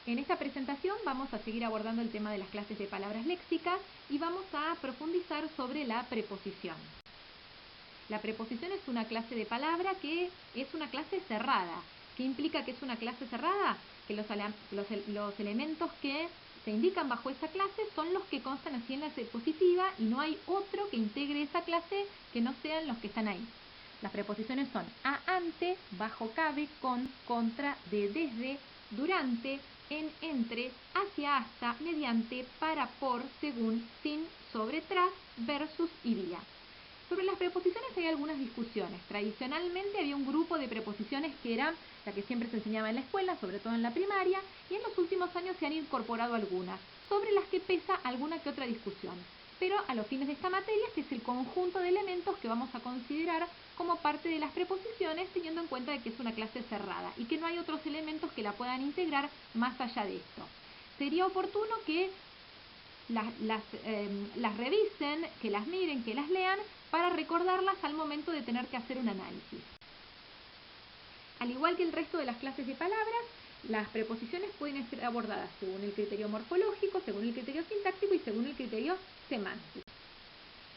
En esta presentación vamos a seguir abordando el tema de las clases de palabras léxicas y vamos a profundizar sobre la preposición. La preposición es una clase de palabra que es una clase cerrada. ¿Qué implica que es una clase cerrada? Que los elementos que se indican bajo esa clase son los que constan así en la diapositiva y no hay otro que integre esa clase que no sean los que están ahí. Las preposiciones son a, ante, bajo, cabe, con, contra, de, desde, durante, en, entre, hacia, hasta, mediante, para, por, según, sin, sobre, tras, versus y vía. Sobre las preposiciones hay algunas discusiones. Tradicionalmente había un grupo de preposiciones que era la que siempre se enseñaba en la escuela, sobre todo en la primaria, y en los últimos años se han incorporado algunas, sobre las que pesa alguna que otra discusión. Pero a los fines de esta materia, este es el conjunto de elementos que vamos a considerar como parte de las preposiciones, teniendo en cuenta de que es una clase cerrada y que no hay otros elementos que la puedan integrar más allá de esto. Sería oportuno que las revisen, que las miren, que las lean, para recordarlas al momento de tener que hacer un análisis. Al igual que el resto de las clases de palabras, las preposiciones pueden ser abordadas según el criterio morfológico, según el criterio sintáctico y según el criterio semántico.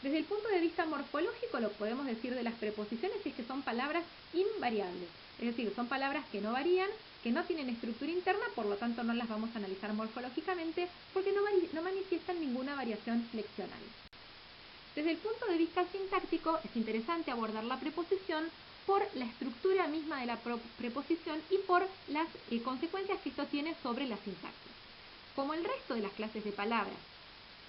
Desde el punto de vista morfológico, lo que podemos decir de las preposiciones es que son palabras invariables, es decir, son palabras que no varían, que no tienen estructura interna, por lo tanto no las vamos a analizar morfológicamente porque no manifiestan ninguna variación leccional. Desde el punto de vista sintáctico, es interesante abordar la preposición por la estructura misma de la preposición y por las consecuencias que esto tiene sobre la sintaxis. Como el resto de las clases de palabras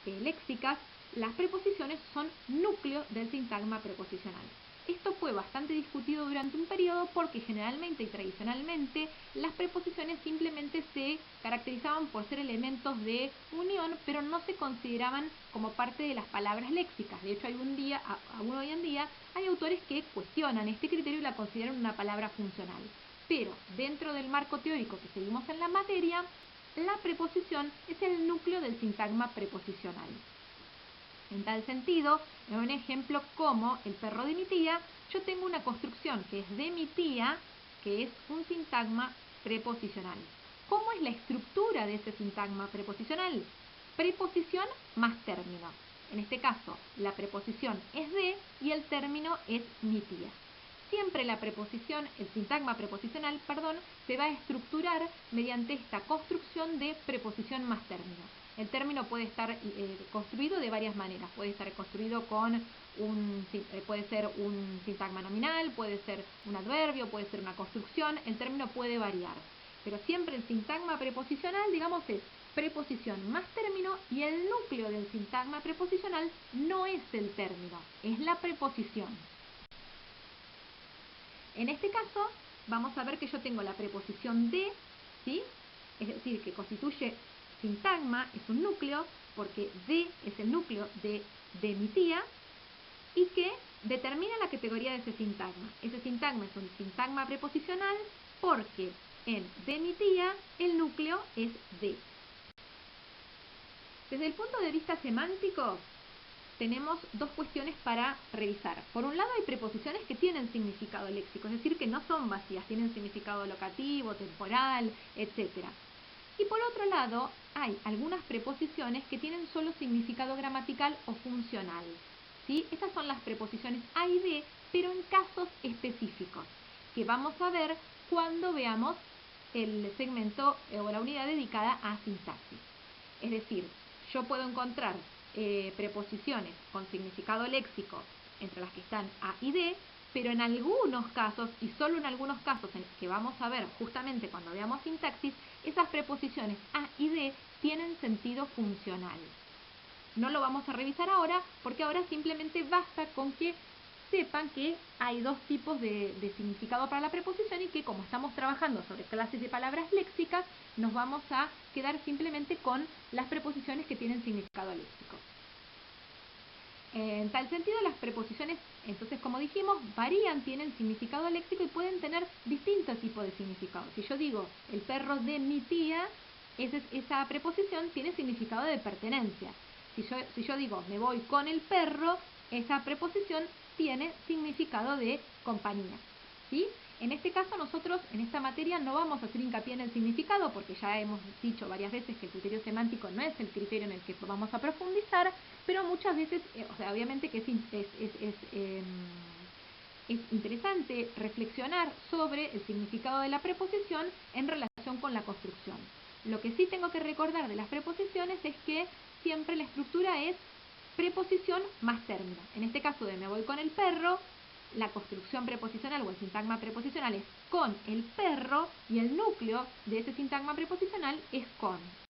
léxicas, las preposiciones son núcleo del sintagma preposicional. Esto fue bastante discutido durante un periodo porque generalmente y tradicionalmente las preposiciones simplemente se caracterizaban por ser elementos de unión, pero no se consideraban como parte de las palabras léxicas. De hecho, aún hoy en día hay autores que cuestionan este criterio y la consideran una palabra funcional. Pero dentro del marco teórico que seguimos en la materia, la preposición es el núcleo del sintagma preposicional. En tal sentido, en un ejemplo como el perro de mi tía, yo tengo una construcción que es de mi tía, que es un sintagma preposicional. ¿Cómo es la estructura de ese sintagma preposicional? Preposición más término. En este caso, la preposición es de y el término es mi tía. Siempre la preposición, el sintagma preposicional, se va a estructurar mediante esta construcción de preposición más término. El término puede estar construido de varias maneras. Puede estar construido puede ser un sintagma nominal, puede ser un adverbio, puede ser una construcción. El término puede variar. Pero siempre el sintagma preposicional, digamos, es preposición más término y el núcleo del sintagma preposicional no es el término, es la preposición. En este caso, vamos a ver que yo tengo la preposición de, ¿sí? Es decir, que constituye sintagma, es un núcleo, porque de es el núcleo de mi tía, y que determina la categoría de ese sintagma. Ese sintagma es un sintagma preposicional porque en de mi tía el núcleo es de. Desde el punto de vista semántico, tenemos dos cuestiones para revisar. Por un lado, hay preposiciones que tienen significado léxico, es decir, que no son vacías, tienen significado locativo, temporal, etc. Y por otro lado, hay algunas preposiciones que tienen solo significado gramatical o funcional. ¿Sí? Estas son las preposiciones a y de, pero en casos específicos, que vamos a ver cuando veamos el segmento o la unidad dedicada a sintaxis. Es decir, yo puedo encontrar preposiciones con significado léxico entre las que están a y de, pero en algunos casos, y solo en algunos casos en que vamos a ver justamente cuando veamos sintaxis, esas preposiciones a y de tienen sentido funcional. No lo vamos a revisar ahora porque ahora simplemente basta con que sepan que hay dos tipos de significado para la preposición y que como estamos trabajando sobre clases de palabras léxicas, nos vamos a quedar simplemente con las preposiciones que tienen significado léxico. En tal sentido, las preposiciones, entonces, como dijimos, varían, tienen significado léxico y pueden tener distintos tipos de significado. Si yo digo el perro de mi tía, esa preposición tiene significado de pertenencia. Si yo digo me voy con el perro, esa preposición tiene significado de compañía. ¿Sí? En este caso nosotros en esta materia no vamos a hacer hincapié en el significado porque ya hemos dicho varias veces que el criterio semántico no es el criterio en el que vamos a profundizar, pero muchas veces, o sea, obviamente que es interesante reflexionar sobre el significado de la preposición en relación con la construcción. Lo que sí tengo que recordar de las preposiciones es que siempre la estructura es preposición más término. En este caso de me voy con el perro, la construcción preposicional o el sintagma preposicional es con el perro y el núcleo de ese sintagma preposicional es con.